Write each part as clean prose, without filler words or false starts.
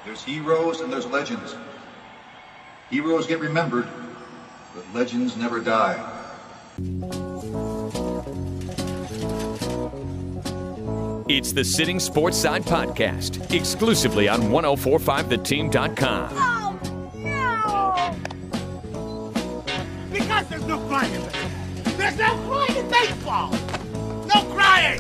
There's heroes and there's legends. Heroes get remembered, but legends never die. It's the Sitting Sportside podcast, exclusively on 1045theteam.com. Oh, no! Because there's no crying in baseball. There's no crying in baseball! No crying!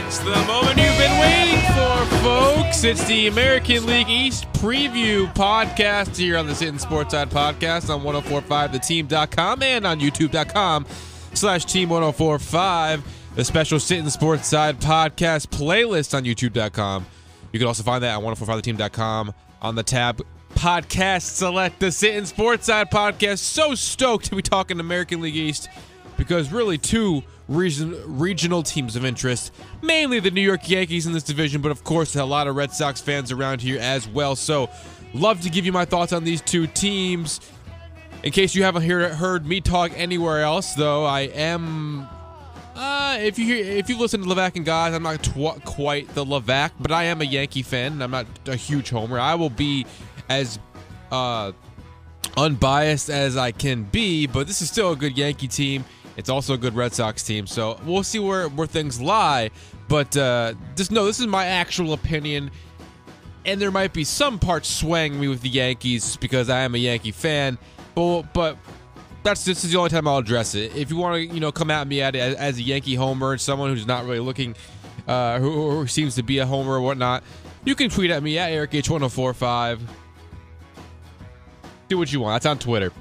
It's the moment you've been waiting for, folks. It's the American League East preview podcast here on the Sittin Sportside podcast on 1045theteam.com and on youtube.com/team1045. The special Sittin Sportside podcast playlist on youtube.com. You can also find that on 1045theteam.com on the tab podcast. Select the Sittin Sportside podcast. So stoked to be talking American League East because really two regional teams of interest, mainly the New York Yankees in this division, but of course a lot of Red Sox fans around here as well. So love to give you my thoughts on these two teams. In case you haven't heard me talk anywhere else, though, I am if you listen to Levac and guys, I'm not quite the Levac, but I am a Yankee fan and I'm not a huge homer. I will be as unbiased as I can be, but this is still a good Yankee team. It's also a good Red Sox team, so we'll see where things lie. But just know this is my actual opinion, and there might be some parts swaying me with the Yankees because I am a Yankee fan. But this is the only time I'll address it. If you want to, come at me as a Yankee homer, someone who's not really looking, who seems to be a homer or whatnot, you can tweet at me at EricH1045. Do what you want. That's on Twitter.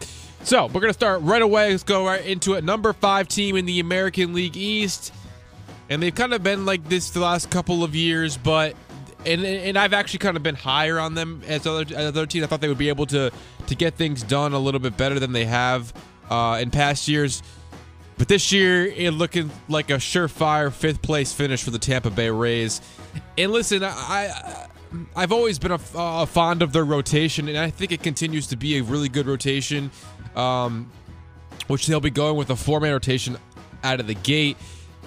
So, we're going to start right away. Let's go right into it. Number 5 team in the American League East. And they've kind of been like this the last couple of years, but and I've actually kind of been higher on them as other teams. I thought they would be able to get things done a little bit better than they have in past years. But this year, it looking like a surefire 5th place finish for the Tampa Bay Rays. And listen, I've always been a fond of their rotation, and I think it continues to be a really good rotation, which they'll be going with a 4-man rotation out of the gate.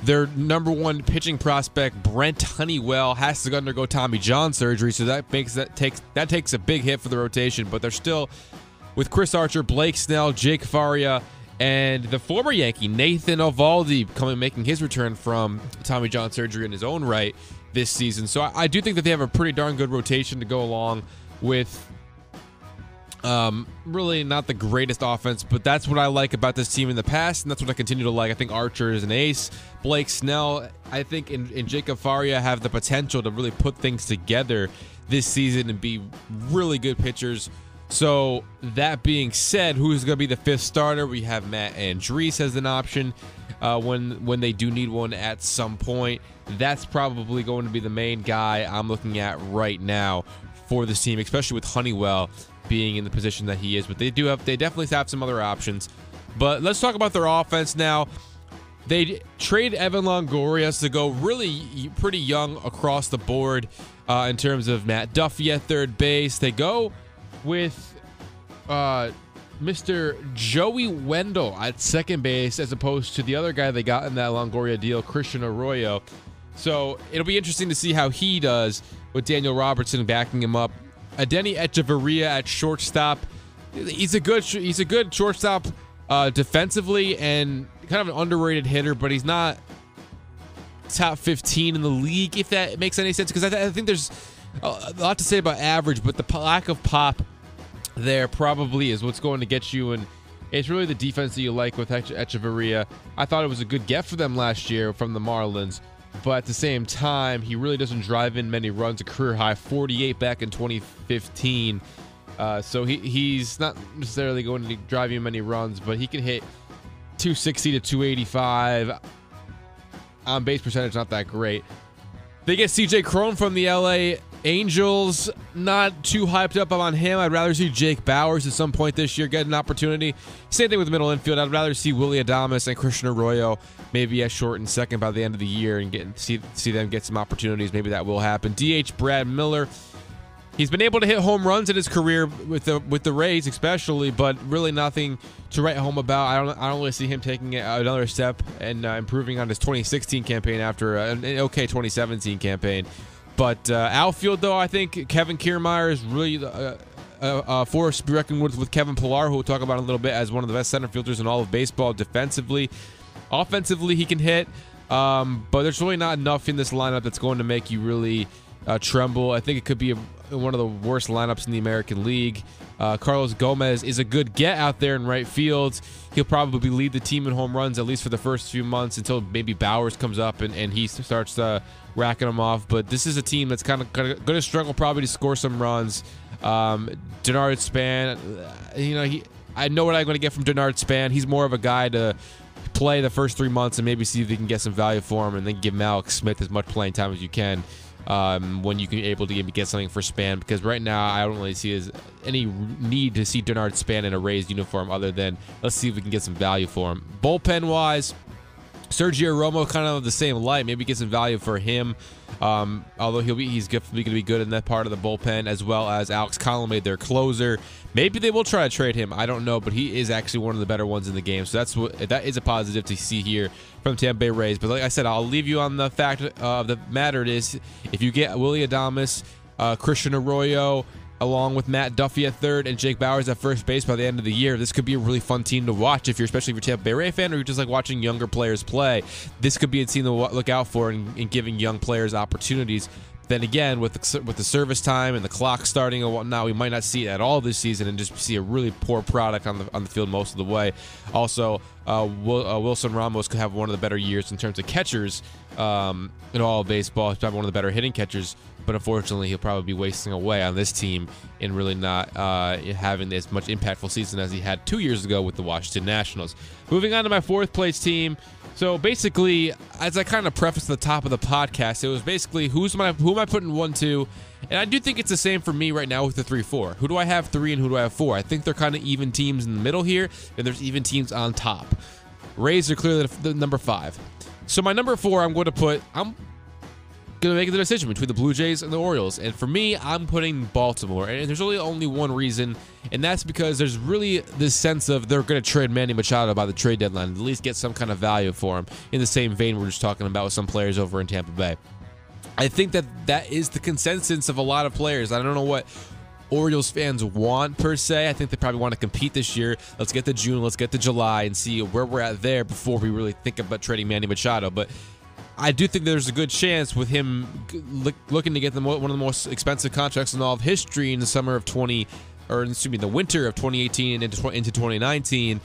Their number 1 pitching prospect, Brent Honeywell, has to undergo Tommy John surgery, so that takes a big hit for the rotation. But they're still with Chris Archer, Blake Snell, Jake Faria, and the former Yankee Nathan Eovaldi making his return from Tommy John surgery in his own right this season. So I do think that they have a pretty darn good rotation to go along with really not the greatest offense, but that's what I like about this team in the past, and that's what I continue to like. I think Archer is an ace. Blake Snell, I think, and Jacob Faria have the potential to really put things together this season and be really good pitchers. So that being said, who's going to be the 5th starter? We have Matt Andriese as an option when they do need one at some point. That's probably going to be the main guy I'm looking at right now for this team, especially with Honeywell being in the position that he is. But they definitely have some other options. But let's talk about their offense now. They trade Evan Longoria to go really pretty young across the board in terms of Matt Duffy at third base. They go with Mr. Joey Wendell at second base as opposed to the other guy they got in that Longoria deal, Christian Arroyo. So it'll be interesting to see how he does with Daniel Robertson backing him up. Adeiny Echeverria at shortstop. He's a good shortstop defensively and kind of an underrated hitter, but he's not top 15 in the league, if that makes any sense, because I think there's a lot to say about average, but the lack of pop there probably is what's going to get you, and it's really the defense that you like with Echeverria. I thought it was a good get for them last year from the Marlins, but at the same time, he really doesn't drive in many runs, a career high 48 back in 2015. So he's not necessarily going to drive you many runs, but he can hit 260 to 285. On base percentage, not that great. They get CJ Cron from the LA Angels. Not too hyped up on him. I'd rather see Jake Bauers at some point this year get an opportunity. Same thing with the middle infield. I'd rather see Willy Adames and Christian Arroyo maybe at short and second by the end of the year and see them get some opportunities. Maybe that will happen. DH Brad Miller. He's been able to hit home runs in his career with the Rays, especially, but really nothing to write home about. I don't really see him taking another step and improving on his 2016 campaign after an okay 2017 campaign. But outfield, though, I think Kevin Kiermaier is really a force to be reckoned with Kevin Pillar, who we'll talk about in a little bit, as one of the best center fielders in all of baseball defensively. Offensively, he can hit, but there's really not enough in this lineup that's going to make you really tremble. I think it could be one of the worst lineups in the American League. Carlos Gomez is a good get out there in right field. He'll probably lead the team in home runs, at least for the first few months, until maybe Bowers comes up and he starts racking them off. But this is a team that's kind of going to struggle probably to score some runs. Denard Span, I know what I'm going to get from Denard Span. He's more of a guy to play the first 3 months and maybe see if you can get some value for him, and then give Alex Smith as much playing time as you can when you can be able to get something for Span, because right now I don't really see any need to see Denard Span in a Rays uniform other than let's see if we can get some value for him. Bullpen wise, Sergio Romo kind of the same light. Maybe get some value for him, although he's going to be good in that part of the bullpen, as well as Alex Colomé, their closer. Maybe they will try to trade him. I don't know, but he is actually one of the better ones in the game. So that is a positive to see here from Tampa Bay Rays. But like I said, I'll leave you on the fact of the matter. It is, if you get Willy Adames, Christian Arroyo, along with Matt Duffy at third and Jake Bowers at first base by the end of the year, this could be a really fun team to watch, especially if you're a Tampa Bay Ray fan or you're just like watching younger players play. This could be a team to look out for in giving young players opportunities. Then again, with the service time and the clock starting and whatnot, we might not see it at all this season and just see a really poor product on the field most of the way. Also, Wilson Ramos could have one of the better years in terms of catchers in all of baseball. He's probably one of the better hitting catchers, but unfortunately, he'll probably be wasting away on this team and really not having as much impactful season as he had 2 years ago with the Washington Nationals. Moving on to my fourth place team. So basically, as I kind of prefaced at the top of the podcast, it was basically who am I putting 1-2, and I do think it's the same for me right now with the 3-4. Who do I have 3 and who do I have 4? I think they're kind of even teams in the middle here, and there's even teams on top. Rays are clearly the number 5. So my number 4, I'm going to make the decision between the Blue Jays and the Orioles. And for me, I'm putting Baltimore. And there's really only one reason, and that's because there's really this sense of they're going to trade Manny Machado by the trade deadline, at least get some kind of value for him, in the same vein we're just talking about with some players over in Tampa Bay. I think that is the consensus of a lot of players. I don't know what Orioles fans want per se. I think they probably want to compete this year. Let's get to June, let's get to July and see where we're at there before we really think about trading Manny Machado. But I do think there's a good chance with him looking to get one of the most expensive contracts in all of history in the the winter of 2018 into 2019,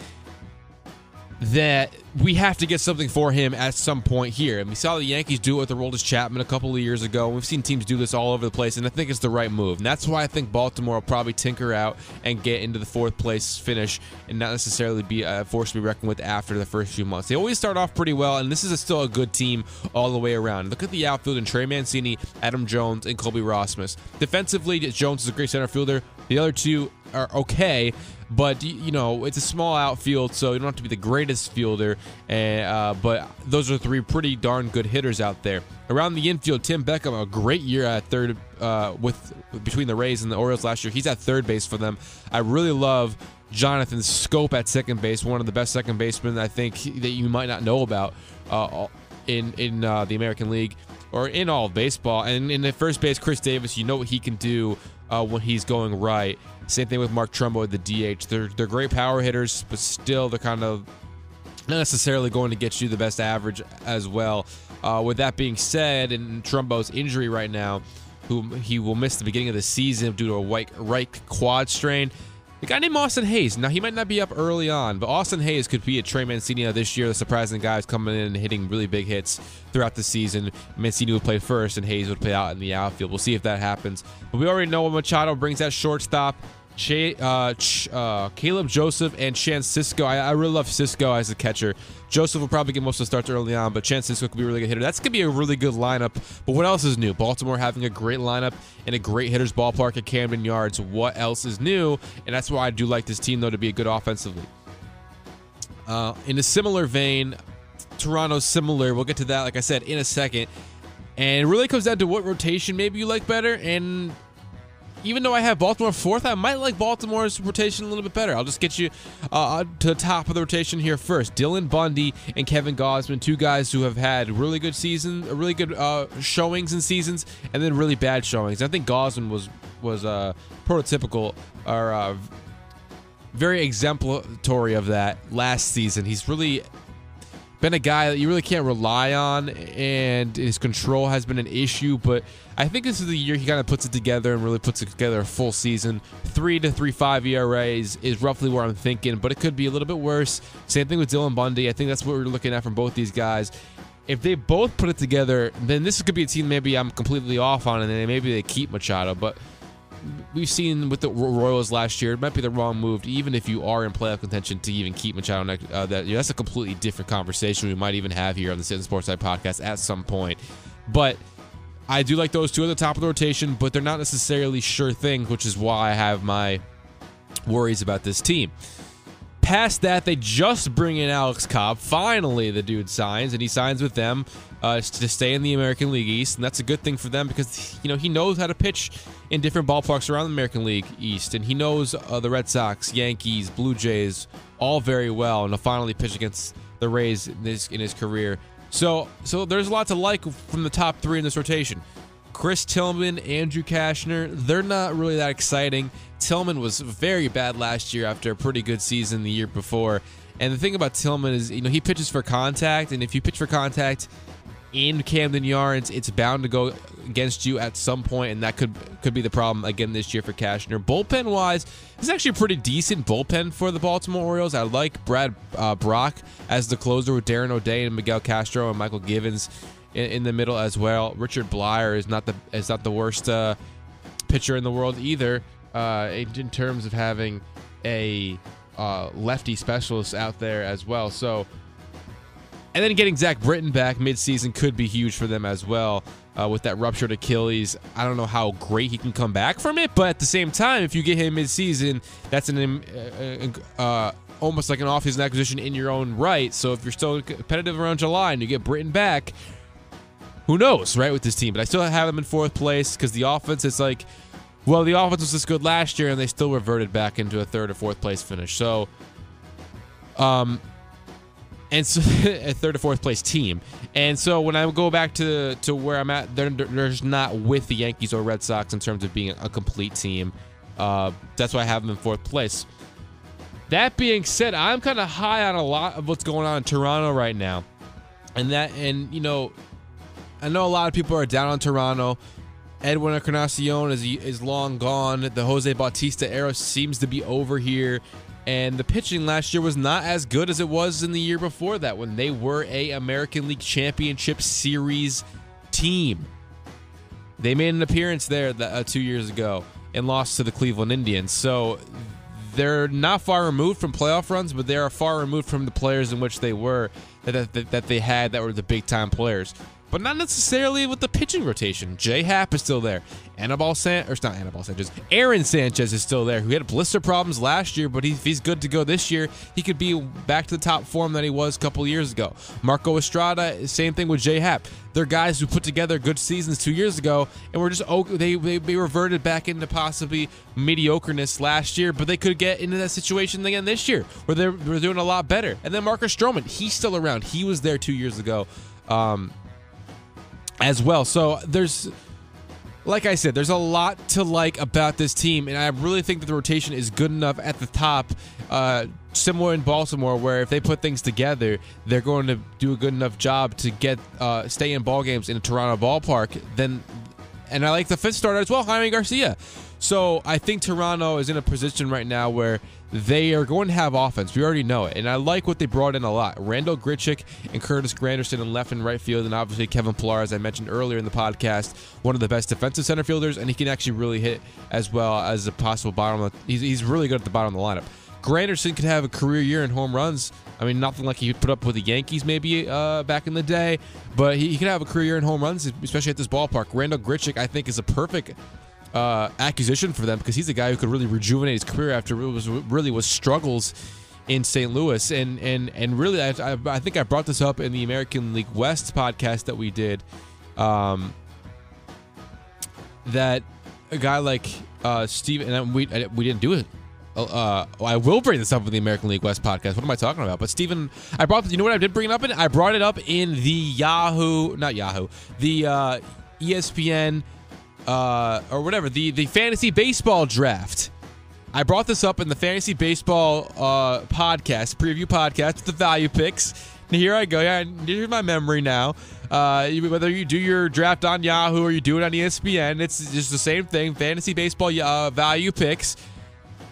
that we have to get something for him at some point here. And we saw the Yankees do it with Aroldis Chapman a couple of years ago. We've seen teams do this all over the place, and I think it's the right move. And that's why I think Baltimore will probably tinker out and get into the 4th place finish and not necessarily be a force to be reckoned with after the first few months. They always start off pretty well, and this is still a good team all the way around. Look at the outfield and Trey Mancini, Adam Jones, and Colby Rosmus. Defensively, Jones is a great center fielder. The other two are okay, but it's a small outfield, so you don't have to be the greatest fielder. But those are 3 pretty darn good hitters out there. Around the infield, Tim Beckham, a great year at third between the Rays and the Orioles last year. He's at third base for them. I really love Jonathan Scope at second base, one of the best second basemen I think that you might not know about in the American League or in all of baseball. And in the first base, Chris Davis, you know what he can do when he's going right. Same thing with Mark Trumbo at the DH. They're great power hitters, but still they're kind of not necessarily going to get you the best average as well. With that being said, and Trumbo's injury right now, he will miss the beginning of the season due to a right quad strain. A guy named Austin Hayes. Now, he might not be up early on, but Austin Hayes could be a Trey Mancini this year. The surprising guy is coming in and hitting really big hits throughout the season. Mancini would play first, and Hayes would play out in the outfield. We'll see if that happens. But we already know what Machado brings at shortstop. Caleb Joseph and Chan Cisco. I really love Cisco as a catcher. Joseph will probably get most of the starts early on, but Chan Cisco could be a really good hitter. That's going to be a really good lineup. But what else is new? Baltimore having a great lineup and a great hitter's ballpark at Camden Yards. What else is new? And that's why I do like this team, though, to be good offensively. In a similar vein, Toronto's similar. We'll get to that, like I said, in a second. And it really comes down to what rotation maybe you like better. And even though I have Baltimore 4th, I might like Baltimore's rotation a little bit better. I'll just get you to the top of the rotation here first. Dylan Bundy and Kevin Gosman, two guys who have had really good showings in seasons, and then really bad showings. I think Gosman was prototypical or very exemplary of that last season. He's really been a guy that you really can't rely on, and his control has been an issue, but I think this is the year he kind of puts it together and really puts it together a full season. 3 to 3.5 ERAs is roughly where I'm thinking, but it could be a little bit worse. Same thing with Dylan Bundy. I think that's what we're looking at from both these guys. If they both put it together, then this could be a team maybe I'm completely off on, and then maybe they keep Machado, but we've seen with the Royals last year, it might be the wrong move, even if you are in playoff contention, to even keep Machado. That's a completely different conversation we might even have here on the Sittin Sportside podcast at some point. But I do like those two at the top of the rotation, but they're not necessarily sure things, which is why I have my worries about this team. Past that, they just bring in Alex Cobb. Finally, the dude signs, and he signs with them to stay in the American League East, and that's a good thing for them because he knows how to pitch in different ballparks around the American League East, and he knows the Red Sox, Yankees, Blue Jays all very well, and he'll finally pitch against the Rays in his career. So there's a lot to like from the top three in this rotation. Chris Tillman, Andrew Cashner, they're not really that exciting. Tillman was very bad last year after a pretty good season the year before. And the thing about Tillman is, he pitches for contact, and if you pitch for contact in Camden Yards, it's bound to go against you at some point, and that could be the problem again this year for Cashner. Bullpen-wise, it's actually a pretty decent bullpen for the Baltimore Orioles. I like Brad Brock as the closer with Darren O'Day and Miguel Castro and Michael Givens in the middle as well. Richard Blyer is not the worst pitcher in the world either in terms of having a lefty specialist out there as well. So, and then getting Zach Britton back midseason could be huge for them as well. With that ruptured Achilles, I don't know how great he can come back from it, but at the same time, if you get him midseason, that's almost like an off-season acquisition in your own right. So if you're still competitive around July and you get Britton back, who knows, right, with this team? But I still have them in 4th place because the offense is like, well, the offense was this good last year, and they still reverted back into a 3rd or 4th place finish. So, and so a 3rd or 4th place team. And so when I go back to where I'm at, there's not with the Yankees or Red Sox in terms of being a complete team. That's why I have them in 4th place. That being said, I'm kind of high on a lot of what's going on in Toronto right now, and I know a lot of people are down on Toronto. Edwin Encarnacion is long gone. The Jose Bautista era seems to be over here. And the pitching last year was not as good as it was in the year before that when they were a American League Championship Series team. They made an appearance there 2 years ago and lost to the Cleveland Indians. So they're not far removed from playoff runs, but they are far removed from the players in which they were that they had that were the big-time players. But not necessarily with the pitching rotation. Jay Happ is still there. Aaron Sanchez is still there, who had blister problems last year, but if he's good to go this year, he could be back to the top form that he was a couple years ago. Marco Estrada, same thing with Jay Happ. They're guys who put together good seasons 2 years ago, and were just they reverted back into possibly mediocreness last year, but they could get into that situation again this year, where they're doing a lot better. And then Marcus Stroman, he's still around. He was there 2 years ago. As well. So like I said, there's a lot to like about this team, and I really think that the rotation is good enough at the top, similar in Baltimore, where if they put things together, they're going to do a good enough job to get stay in ball games in a Toronto ballpark. And I like the 5th starter as well, Jaime Garcia. So I think Toronto is in a position right now where they are going to have offense. We already know it. And I like what they brought in a lot. Randall Grichuk and Curtis Granderson in left and right field, and obviously Kevin Pillar, as I mentioned earlier in the podcast, one of the best defensive center fielders, and he can actually really hit as well as a possible bottom. He's really good at the bottom of the lineup. Granderson could have a career year in home runs. I mean, nothing like he put up with the Yankees maybe back in the day, but he could have a career year in home runs, especially at this ballpark. Randall Grichuk, I think, is a perfect acquisition for them because he's a guy who could really rejuvenate his career after it was struggles in St. Louis. And really, I think I brought this up in the American League West podcast that we did, that a guy like Steven, and we didn't do it. I will bring this up in the American League West podcast. What am I talking about? But Steven, you know what I did bring it up in? I brought it up in the the ESPN or whatever, the fantasy baseball draft. I brought this up in the fantasy baseball preview podcast with the value picks. And here I go. Yeah, here's my memory now. Whether you do your draft on Yahoo or you do it on ESPN, it's just the same thing. Fantasy baseball value picks.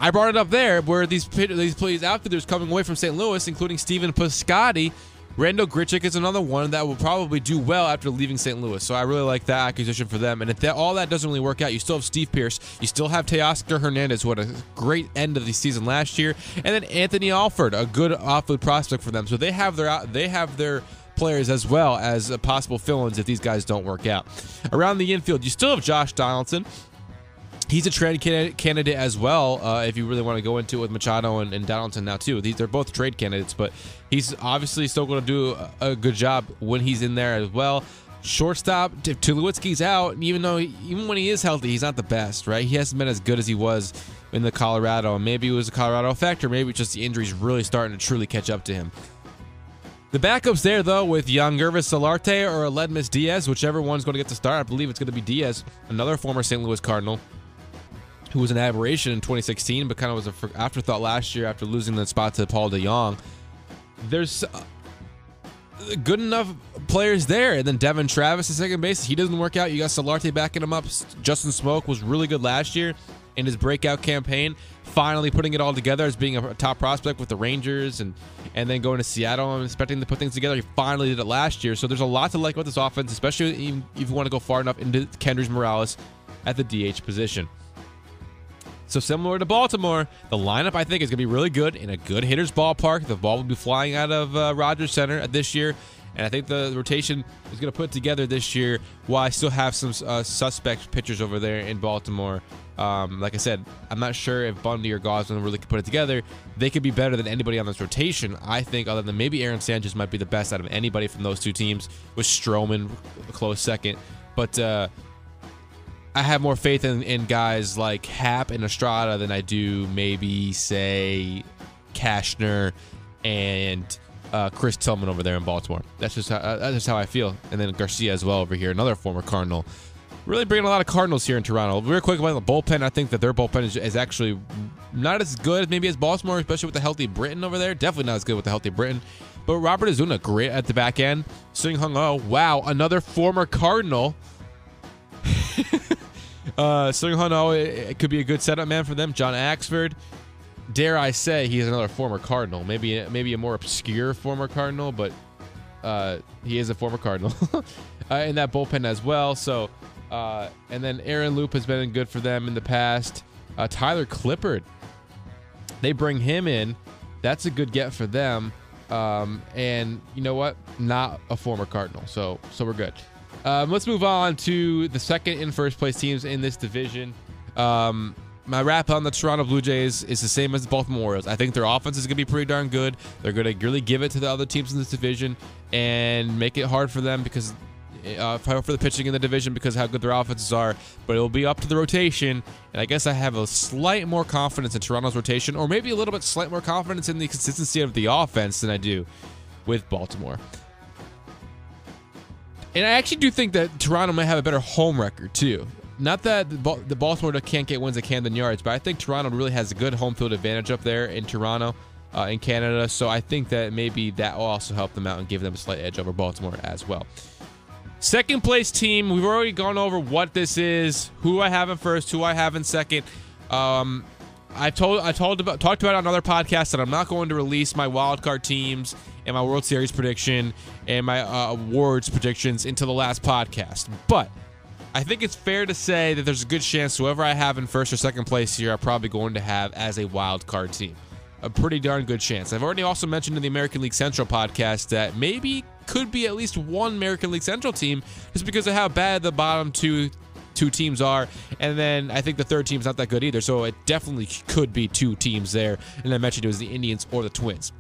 I brought it up there where these players outfielders coming away from St. Louis, including Steven Piscotty. Randall Grichuk is another one that will probably do well after leaving St. Louis. So I really like that acquisition for them. And if all that doesn't really work out, you still have Steve Pearce. You still have Teoscar Hernandez, who had a great end of the season last year. And then Anthony Alford, a good outfield prospect for them. So they have their players as well as possible fill-ins if these guys don't work out. Around the infield, you still have Josh Donaldson. He's a trade candidate as well, if you really want to go into it with Machado and Donaldson now, too. They're both trade candidates, but he's obviously still going to do a good job when he's in there as well. Shortstop, if Tulowitzki's out, even when he is healthy, he's not the best, right? He hasn't been as good as he was in the Colorado. Maybe it was a Colorado effect, or maybe it's just the injuries really starting to truly catch up to him. The backups there, though, with Yangervis Solarte or Aledmus Diaz, whichever one's going to get the start. I believe it's going to be Diaz, another former St. Louis Cardinal, who was an aberration in 2016, but kind of was an afterthought last year after losing the spot to Paul DeJong. There's good enough players there. And then Devin Travis at second base. He doesn't work out. You got Solarte backing him up. Justin Smoke was really good last year in his breakout campaign, finally putting it all together as being a top prospect with the Rangers and then going to Seattle. I'm expecting to put things together. He finally did it last year. So there's a lot to like about this offense, especially if you want to go far enough into Kendrys Morales at the DH position. So similar to Baltimore, the lineup I think is going to be really good in a good hitter's ballpark. The ball will be flying out of Rogers Center this year, and I think the rotation is going to put it together this year. While I still have some suspect pitchers over there in Baltimore. Like I said, I'm not sure if Bundy or Gosman really could put it together. They could be better than anybody on this rotation, I think, other than maybe Aaron Sanchez might be the best out of anybody from those two teams, with Stroman a close second. But I have more faith in guys like Happ and Estrada than I do maybe, say, Cashner and Chris Tillman over there in Baltimore. That's just how I feel. And then Garcia as well over here, another former Cardinal. Really bringing a lot of Cardinals here in Toronto. Real quick about the bullpen, I think that their bullpen is actually not as good maybe as Baltimore, especially with the healthy Britton over there. Definitely not as good with the healthy Britton. But Robert Ozuna, great at the back end. Sing Hung Oh, wow, another former Cardinal. Sung Hun Oh, it could be a good setup man for them. John Axford, dare I say, he's another former Cardinal. Maybe a more obscure former Cardinal, but he is a former Cardinal in that bullpen as well. So, and then Aaron Loop has been good for them in the past. Tyler Clippard, they bring him in. That's a good get for them. And you know what? Not a former Cardinal, so we're good. Let's move on to the second and first place teams in this division. My wrap on the Toronto Blue Jays is the same as the Baltimore Orioles. I think their offense is going to be pretty darn good. They're going to really give it to the other teams in this division and make it hard for them because for the pitching in the division because of how good their offenses are. But it'll be up to the rotation, and I guess I have a slight more confidence in Toronto's rotation, or maybe a little bit slight more confidence in the consistency of the offense than I do with Baltimore. And I actually do think that Toronto might have a better home record, too. Not that the Baltimore can't get wins at Camden Yards, but I think Toronto really has a good home field advantage up there in Toronto, in Canada. So I think that maybe that will also help them out and give them a slight edge over Baltimore as well. Second place team, we've already gone over what this is, who I have in first, who I have in second. I talked about it on another podcast that I'm not going to release my wildcard teams and my World Series prediction and my awards predictions into the last podcast. But I think it's fair to say that there's a good chance whoever I have in first or second place here, I'm probably going to have as a wildcard team. A pretty darn good chance. I've already also mentioned in the American League Central podcast that maybe could be at least one American League Central team just because of how bad the bottom two teams are, and then I think the third team's not that good either, so it definitely could be two teams there, and I mentioned it was the Indians or the Twins.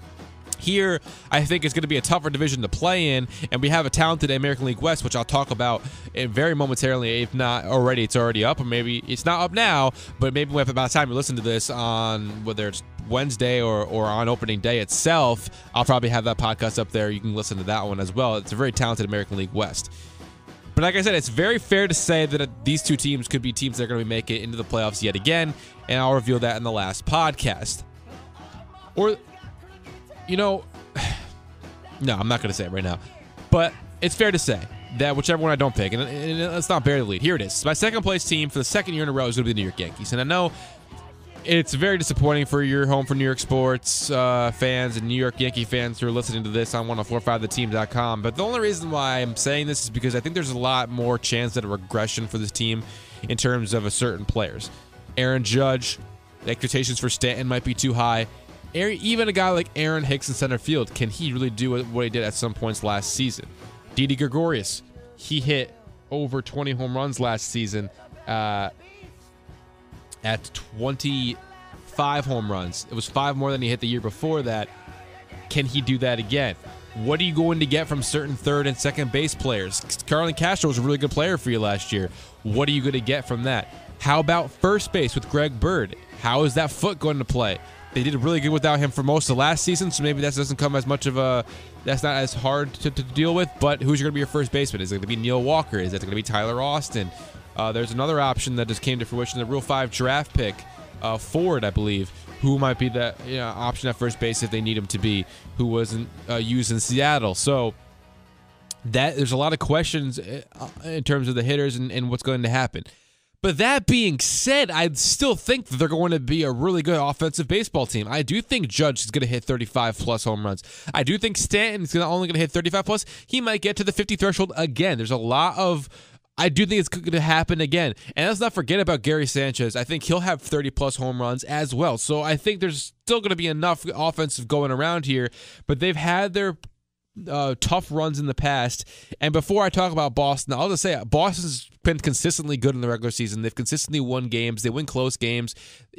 Here, I think it's going to be a tougher division to play in, and we have a talented American League West, which I'll talk about very momentarily. If not already, it's already up, or maybe it's not up now, but maybe by the time you listen to this on whether it's Wednesday or on opening day itself, I'll probably have that podcast up there. You can listen to that one as well. It's a very talented American League West. But like I said, it's very fair to say that these two teams could be teams that are going to make it into the playoffs yet again, and I'll reveal that in the last podcast. Or, no, I'm not going to say it right now. But it's fair to say that whichever one I don't pick, and let's not bury the lead. Here it is. My second place team for the second year in a row is going to be the New York Yankees. And I know it's very disappointing for your home for New York sports fans and New York Yankee fans who are listening to this on 1045theteam.com. But the only reason why I'm saying this is because I think there's a lot more chance at a regression for this team in terms of a certain players. Aaron Judge, the expectations for Stanton might be too high. Even a guy like Aaron Hicks in center field, can he really do what he did at some points last season? Didi Gregorius, he hit over 20 home runs last season at 25 home runs. It was 5 more than he hit the year before that. Can he do that again? What are you going to get from certain third and second base players? Carlin Castro was a really good player for you last year. What are you going to get from that? How about first base with Greg Bird? How is that foot going to play? They did really good without him for most of last season, so maybe that doesn't come as much of a... That's not as hard to deal with, but who's going to be your first baseman? Is it going to be Neil Walker? Is it going to be Tyler Austin? There's another option that just came to fruition, the Rule 5 draft pick, Ford, I believe, who might be the option at first base if they need him to be, who wasn't used in Seattle. So there's a lot of questions in terms of the hitters and what's going to happen. But that being said, I still think that they're going to be a really good offensive baseball team. I do think Judge is going to hit 35-plus home runs. I do think Stanton is only going to hit 35-plus. He might get to the 50 threshold again. There's a lot of... I do think it's going to happen again. And let's not forget about Gary Sanchez. I think he'll have 30-plus home runs as well. So I think there's still going to be enough offensive going around here. But they've had their tough runs in the past. And before I talk about Boston, I'll just say Boston's been consistently good in the regular season. They've consistently won games. They win close games.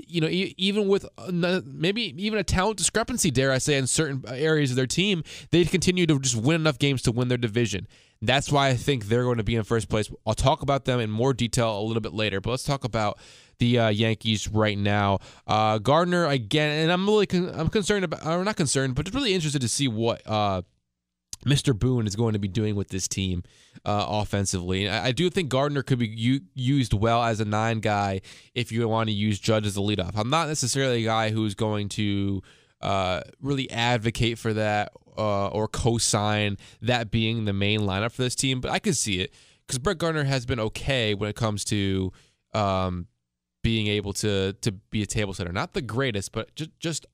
Even with maybe even a talent discrepancy, dare I say, in certain areas of their team, they continue to just win enough games to win their division. That's why I think they're going to be in first place. I'll talk about them in more detail a little bit later, but let's talk about the Yankees right now. Gardner again, and I'm concerned about, or not concerned, but just really interested to see what Mr. Boone is going to be doing with this team offensively. I do think Gardner could be used well as a 9 guy if you want to use Judge as a leadoff. I'm not necessarily a guy who's going to really advocate for that or co-sign that being the main lineup for this team, but I could see it because Brett Gardner has been okay when it comes to being able to be a table setter. Not the greatest, but just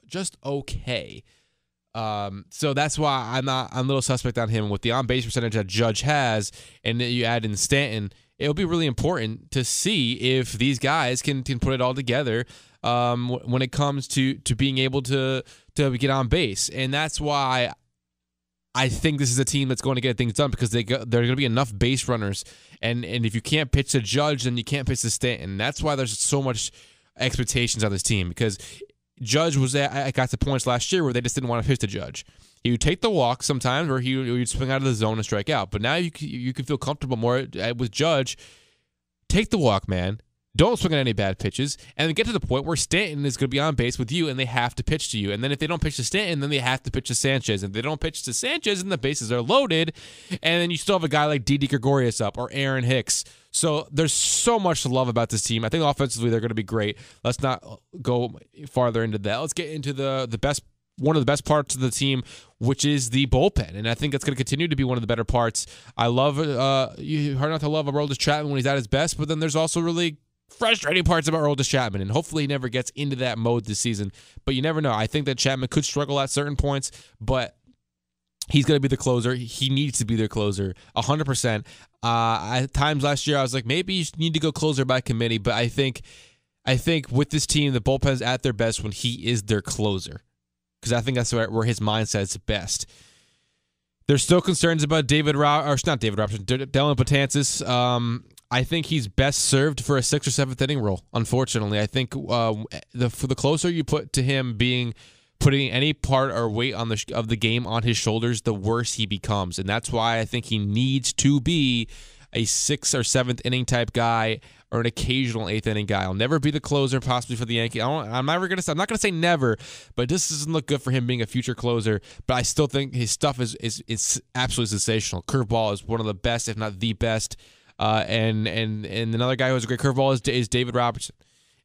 okay. So that's why I'm a little suspect on him with the on-base percentage that Judge has, and then you add in Stanton. It'll be really important to see if these guys can put it all together when it comes to being able to get on base, and that's why I think this is a team that's going to get things done because there are going to be enough base runners, and if you can't pitch to Judge, then you can't pitch to Stanton. That's why there's so much expectations on this team because Judge got to points last year where they just didn't want to pitch to Judge. He would take the walk sometimes, or he would swing out of the zone and strike out. But now you can feel comfortable more with Judge. Take the walk, man. Don't swing at any bad pitches, and then get to the point where Stanton is going to be on base with you, and they have to pitch to you. And then if they don't pitch to Stanton, then they have to pitch to Sanchez. And if they don't pitch to Sanchez, then the bases are loaded, and then you still have a guy like Didi Gregorius up or Aaron Hicks. So there's so much to love about this team. I think offensively they're going to be great. Let's not go farther into that. Let's get into the best, one of the best parts of the team, which is the bullpen, and I think that's going to continue to be one of the better parts. I love you hard not to love Aroldis Chapman when he's at his best, but then there's also really frustrating parts about Aroldis Chapman, and hopefully he never gets into that mode this season. But you never know. I think that Chapman could struggle at certain points, but he's going to be the closer. He needs to be their closer, 100%. At times last year, I was like, maybe you need to go closer by committee, but I think with this team, the bullpen's at their best when he is their closer, because I think that's where his mindset's best. There's still concerns about Dellin Betances. I think he's best served for a 6th or 7th inning role, unfortunately. I think for the closer you put to him being putting any part or weight on of the game on his shoulders, the worse he becomes. And that's why I think he needs to be a 6th or 7th inning type guy or an occasional 8th inning guy. I'll never be the closer possibly for the Yankees. I'm not going to say never, but this doesn't look good for him being a future closer. But I still think his stuff is absolutely sensational. Curveball is one of the best, if not the best. And another guy who has a great curveball is David Robertson.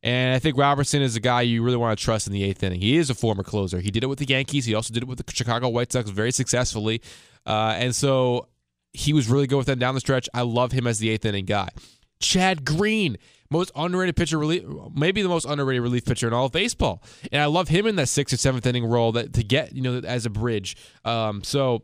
And I think Robertson is a guy you really want to trust in the 8th inning. He is a former closer. He did it with the Yankees. He also did it with the Chicago White Sox very successfully. And so he was really good with them down the stretch. I love him as the 8th inning guy. Chad Green, most underrated pitcher, maybe the most underrated relief pitcher in all of baseball. And I love him in that 6th or 7th inning role to get, as a bridge. So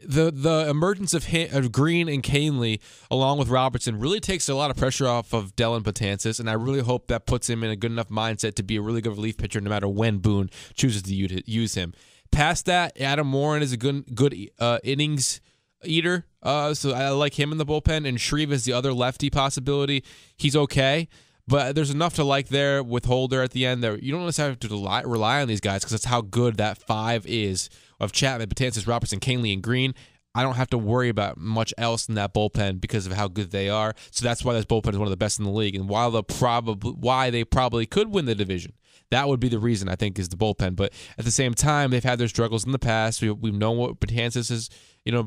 the emergence of Green and Canely along with Robertson really takes a lot of pressure off of Dellin Betances, and I really hope that puts him in a good enough mindset to be a really good relief pitcher no matter when Boone chooses to use him. Past that, Adam Warren is a good innings eater, so I like him in the bullpen, and Shreve is the other lefty possibility. He's okay, but there's enough to like there with Holder at the end that you don't necessarily have to rely on these guys because that's how good that 5 is of Chapman, Betances, Robertson, Canely, and Green. I don't have to worry about much else in that bullpen because of how good they are. So that's why this bullpen is one of the best in the league, and why they probably could win the division. That would be the reason, I think, is the bullpen. But at the same time, they've had their struggles in the past. We've known what Betances has,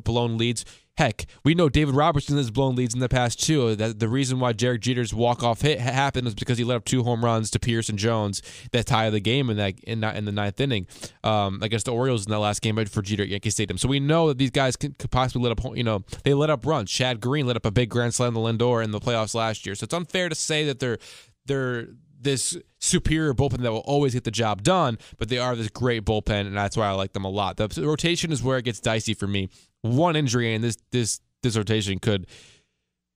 blown leads. Heck, we know David Robertson has blown leads in the past, too. That the reason why Derek Jeter's walk-off hit happened was because he let up 2 home runs to Pierce and Jones that tied the game in the 9th inning against the Orioles in that last game for Jeter at Yankee Stadium. So we know that these guys could possibly let up, they let up runs. Chad Green let up a big grand slam to Lindor in the playoffs last year. So it's unfair to say that they're this superior bullpen that will always get the job done, but they are this great bullpen, and that's why I like them a lot. The rotation is where it gets dicey for me. One injury, and this rotation could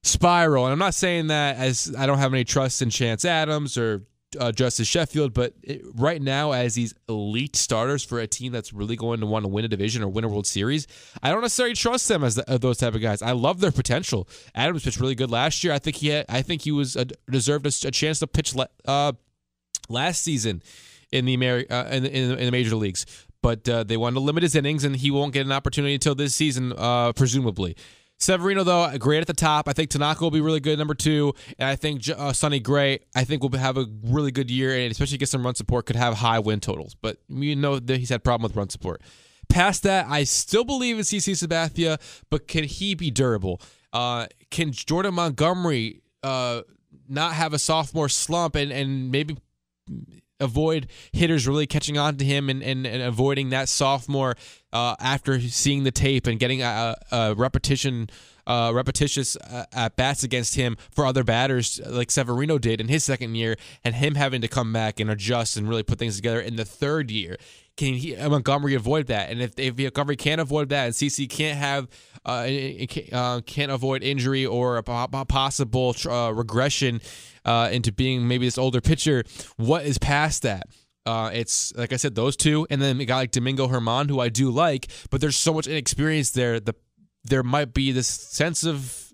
spiral. And I'm not saying that as I don't have any trust in Chance Adams or Justice Sheffield, but right now, as these elite starters for a team that's really going to want to win a division or win a World Series, I don't necessarily trust them as those type of guys. I love their potential. Adams pitched really good last year. I think he was deserved a chance to pitch last season in the in the major leagues, but they wanted to limit his innings, and he won't get an opportunity until this season, presumably. Severino, though, great at the top. I think Tanaka will be really good, number 2. And I think Sonny Gray, will have a really good year, and especially get some run support, could have high win totals. But we know that he's had a problem with run support. Past that, I still believe in CC Sabathia, but can he be durable? Can Jordan Montgomery not have a sophomore slump and maybe avoid hitters really catching on to him and avoiding that sophomore after seeing the tape and getting repetitious at-bats against him for other batters like Severino did in his second year, and him having to come back and adjust and really put things together in the third year. Can Montgomery avoid that? And if Montgomery can't avoid that, and CC can't avoid injury or a possible regression into being maybe this older pitcher, what is past that? It's, like I said, those two, and then a guy like Domingo Germán, who I do like, but there's so much inexperience there. There might be this sense of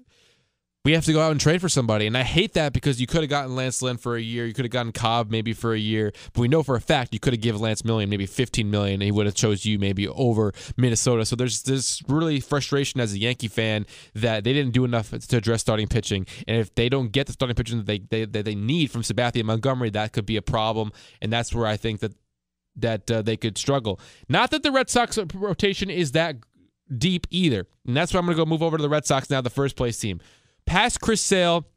we have to go out and trade for somebody, and I hate that because you could have gotten Lance Lynn for a year, you could have gotten Cobb maybe for a year, but we know for a fact you could have given Lance Million maybe $15 million, and he would have chose you maybe over Minnesota. So there's this really frustration as a Yankee fan that they didn't do enough to address starting pitching, and if they don't get the starting pitching that they need from Sabathia and Montgomery, that could be a problem, and that's where I think that they could struggle. Not that the Red Sox rotation is that deep either, and that's why I'm going to move over to the Red Sox now, the first place team. Past Chris Sale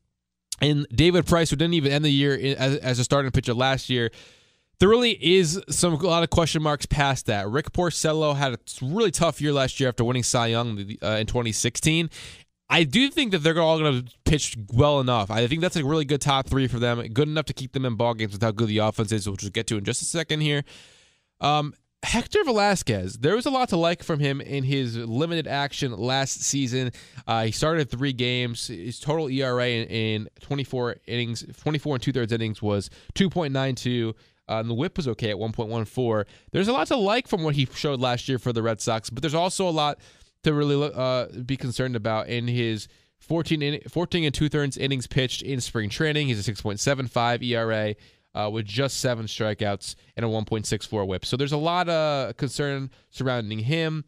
and David Price, who didn't even end the year as a starting pitcher last year, there really is a lot of question marks past that. Rick Porcello had a really tough year last year after winning Cy Young in 2016. I do think that they're all going to pitch well enough. I think that's a really good top 3 for them, good enough to keep them in ball games with how good the offense is, which we'll get to in just a second here. Hector Velasquez, there was a lot to like from him in his limited action last season. He started 3 games. His total ERA in 24 innings, 24 and 2/3 innings was 2.92. And the whip was okay at 1.14. There's a lot to like from what he showed last year for the Red Sox, but there's also a lot to really be concerned about in his 14 and 2/3 innings pitched in spring training. He's a 6.75 ERA. with just 7 strikeouts and a 1.64 whip. So there's a lot of concern surrounding him.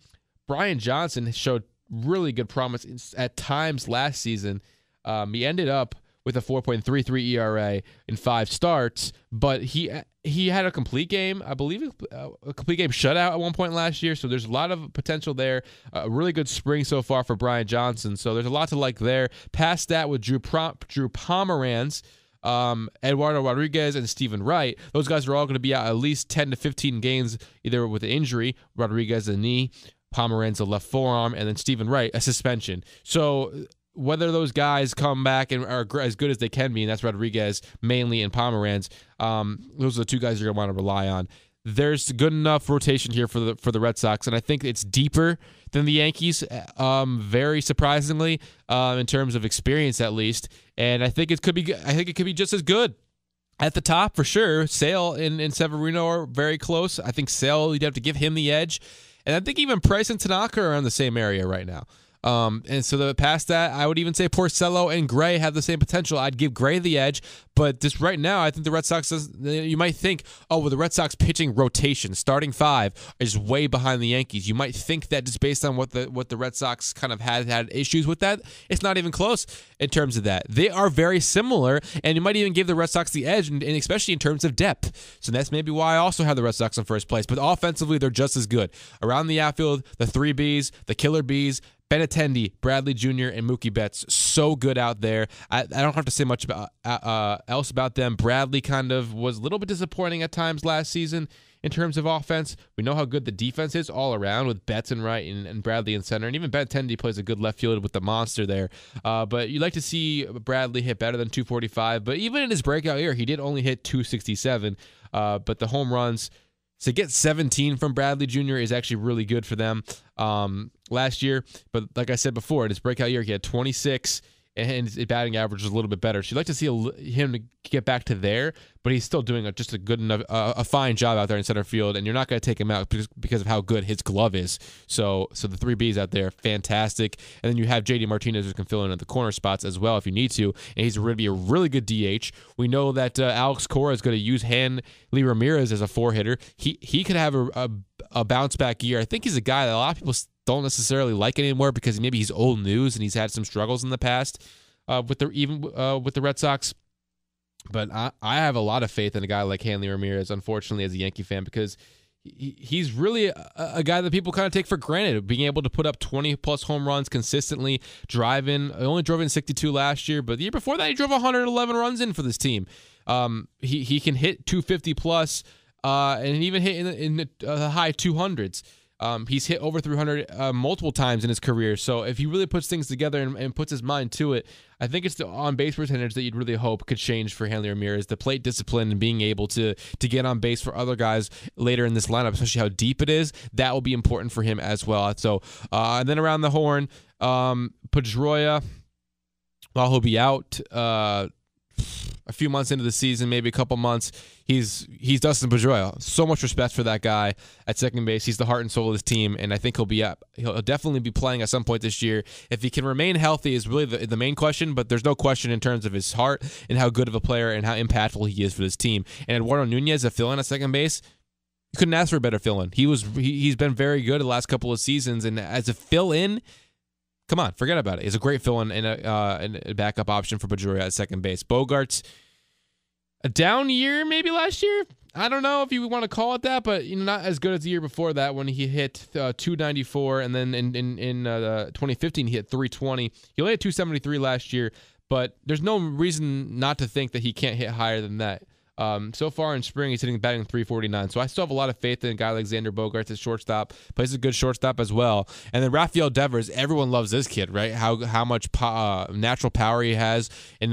Brian Johnson showed really good promise at times last season. He ended up with a 4.33 ERA in 5 starts, but he had a complete game, I believe, a complete game shutout at one point last year, so there's a lot of potential there. A really good spring so far for Brian Johnson, so there's a lot to like there. Past that with Drew Pomeranz, Eduardo Rodriguez, and Stephen Wright. Those guys are all going to be out at least 10 to 15 games, either with an injury, Rodriguez a knee, Pomeranz a left forearm, and then Stephen Wright a suspension. So whether those guys come back and are as good as they can be, and that's Rodriguez mainly and Pomeranz, those are the 2 guys you're going to want to rely on. There's good enough rotation here for the Red Sox, and I think it's deeper than the Yankees, very surprisingly, in terms of experience at least. And I think it could be just as good. At the top, for sure, Sale and Severino are very close. I think Sale, you'd have to give him the edge. And I think even Price and Tanaka are in the same area right now. And so past that, I would even say Porcello and Gray have the same potential. I'd give Gray the edge, but just right now, I think the Red Sox, you might think, the Red Sox pitching rotation, starting 5, is way behind the Yankees. You might think that just based on what the Red Sox kind of had issues with that. It's not even close in terms of that. They are very similar, and you might even give the Red Sox the edge, and especially in terms of depth. So that's maybe why I also have the Red Sox in first place. But offensively, they're just as good. Around the outfield, the 3 Bs, the killer Bs, Benintendi, Bradley Jr., and Mookie Betts, so good out there. I don't have to say much else about them. Bradley kind of was a little bit disappointing at times last season in terms of offense. We know how good the defense is all around with Betts and Wright and Bradley in center. And even Benintendi plays a good left field with the monster there. But you like to see Bradley hit better than 245. But even in his breakout year, he did only hit 267. But the home runs, to get 17 from Bradley Jr. is actually really good for them last year. But like I said before, in his breakout year, he had 26, and his batting average was a little bit better. So you'd like to see him to get back to there, but he's still doing just a good enough, a fine job out there in center field, and you're not going to take him out because of how good his glove is. So the 3 Bs out there, fantastic. And then you have JD Martinez, who can fill in at the corner spots as well if you need to, and he's going to be a really good DH. We know that Alex Cora is going to use Hanley Ramirez as a 4-hitter. He could have a bounce back year. I think he's a guy that a lot of people don't necessarily like anymore because maybe he's old news and he's had some struggles in the past with the Red Sox. But I have a lot of faith in a guy like Hanley Ramirez, unfortunately, as a Yankee fan, because he's really a guy that people kind of take for granted, being able to put up 20-plus home runs consistently, only drove in 62 last year, but the year before that, he drove 111 runs in for this team. He can hit 250-plus and even hit in the high 200s. He's hit over 300 multiple times in his career. So if he really puts things together and puts his mind to it, I think it's the on-base percentage that you'd really hope could change for Hanley Ramirez. The plate discipline and being able to get on base for other guys later in this lineup, especially how deep it is, that will be important for him as well. So and then around the horn, Pedroia, while he'll be out a few months into the season, maybe a couple months, he's Dustin Pedroia. So much respect for that guy at second base. He's the heart and soul of this team, and I think he'll definitely be playing at some point this year. If he can remain healthy is really the main question, but there's no question in terms of his heart and how good of a player and how impactful he is for this team. And Eduardo Nunez, a fill-in at second base, you couldn't ask for a better fill-in. He's been very good the last couple of seasons, and as a fill-in, come on, forget about it. He's a great fill-in and a backup option for Pedroia at second base. Bogarts, a down year maybe last year. I don't know if you want to call it that, but not as good as the year before that when he hit 294, and then in 2015 he hit 320. He only had 273 last year, but there's no reason not to think that he can't hit higher than that. So far in spring, he's batting 349. So I still have a lot of faith in a guy like Xander Bogaerts at shortstop. Plays a good shortstop as well. And then Rafael Devers, everyone loves this kid, right? How much natural power he has, and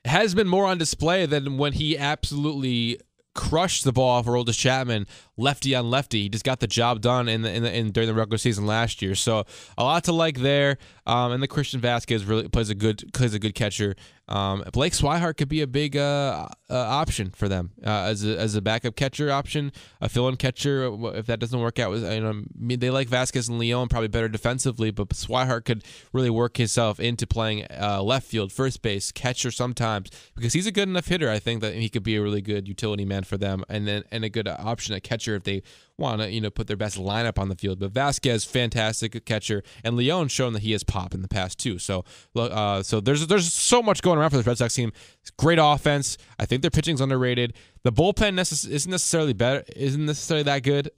has been more on display than when he absolutely crushed the ball for Aroldis Chapman lefty on lefty. He just got the job done during the regular season last year. So a lot to like there. And the Christian Vasquez really plays a good catcher. Blake Swihart could be a big option for them as a backup catcher option, a fill-in catcher if that doesn't work out. They like Vasquez and Leon probably better defensively, but Swihart could really work himself into playing left field, first base, catcher sometimes, because he's a good enough hitter. I think that he could be a really good utility man for them, and a good option at catcher if they want to put their best lineup on the field. But Vasquez, fantastic catcher, and Leon's shown that he has pop in the past too. So there's so much going around for the Red Sox team. It's great offense. I think their pitching's underrated. The bullpen isn't necessarily that good.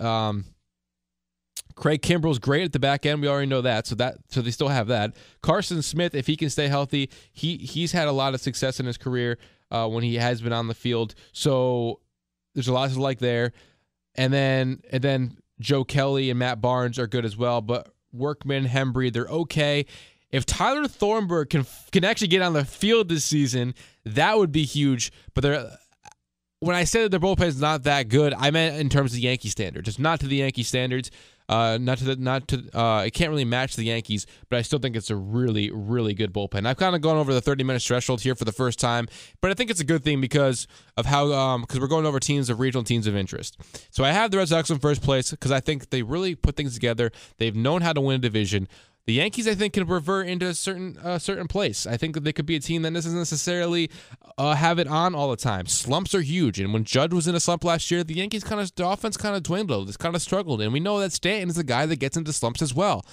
Craig Kimbrell's great at the back end. We already know that. So they still have that. Carson Smith, if he can stay healthy, he's had a lot of success in his career when he has been on the field. So there's a lot to like there. And then Joe Kelly and Matt Barnes are good as well. But Workman, Hembry, they're okay. If Tyler Thornburg can actually get on the field this season, that would be huge. But when I said that their bullpen is not that good, I meant in terms of the Yankee standards. It's not to the Yankee standards. It can't really match the Yankees, but I still think it's a really, really good bullpen. I've kind of gone over the 30-minute threshold here for the first time, but I think it's a good thing because of how because we're going over teams of regional teams of interest. So I have the Red Sox in first place because I think they really put things together. They've known how to win a division. The Yankees, I think, can revert into a certain place. I think that they could be a team that doesn't necessarily have it on all the time. Slumps are huge, and when Judge was in a slump last year, the Yankees the offense kind of dwindled. It's kind of struggled, and we know that Stanton is a guy that gets into slumps as well.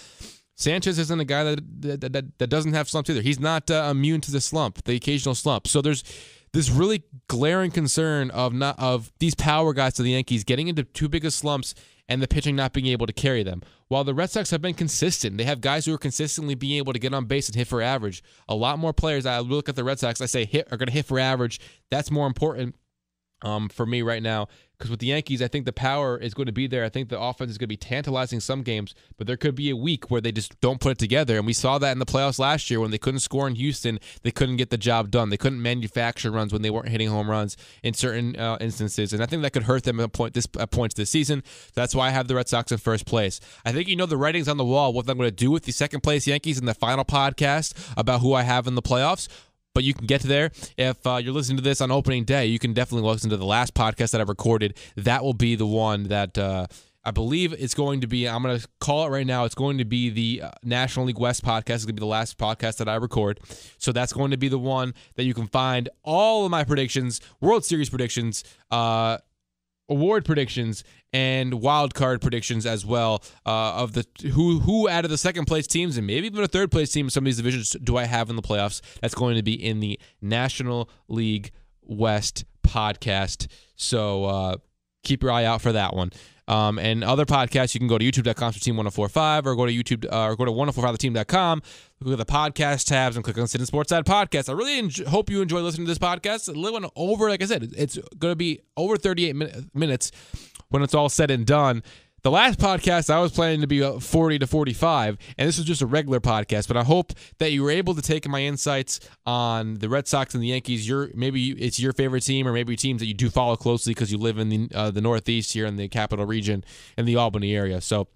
Sanchez isn't a guy that doesn't have slumps either. He's not immune to the occasional slump. So there's this really glaring concern of these power guys to the Yankees getting into too big of slumps and the pitching not being able to carry them. While the Red Sox have been consistent, they have guys who are consistently being able to get on base and hit for average. A lot more players, I look at the Red Sox, I say are going to hit for average. That's more important for me right now. Because with the Yankees, I think the power is going to be there. I think the offense is going to be tantalizing some games, but there could be a week where they just don't put it together. And we saw that in the playoffs last year when they couldn't score in Houston. They couldn't get the job done. They couldn't manufacture runs when they weren't hitting home runs in certain instances. And I think that could hurt them at points this season. So that's why I have the Red Sox in first place. I think the writing's on the wall what I'm going to do with the second place Yankees in the final podcast about who I have in the playoffs. But you can get there. If you're listening to this on opening day, you can definitely listen to the last podcast that I recorded. That will be the one that I believe it's going to be. I'm going to call it right now. It's going to be the National League West podcast. It's going to be the last podcast that I record. So that's going to be the one that you can find all of my predictions, World Series predictions, award predictions, and wild card predictions as well of the who out of the second place teams and maybe even a third place team in some of these divisions do I have in the playoffs. That's going to be in the National League West podcast. So keep your eye out for that one. And other podcasts, you can go to youtube.com/team1045 or go to YouTube or go to 1045theteam.com. Look at the podcast tabs and click on Sittin Sportside Podcast. I really hope you enjoy listening to this podcast. A little over, like I said, it's going to be over 38 minutes when it's all said and done. The last podcast, I was planning to be 40 to 45, and this was just a regular podcast, but I hope that you were able to take my insights on the Red Sox and the Yankees. Maybe it's your favorite team, or maybe teams that you do follow closely because you live in the Northeast here in the capital region in the Albany area. So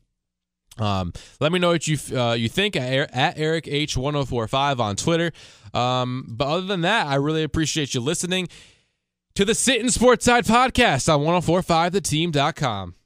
let me know what you think at EricH1045 on Twitter. But other than that, I really appreciate you listening to the Sittin Sportside Podcast on 1045theteam.com.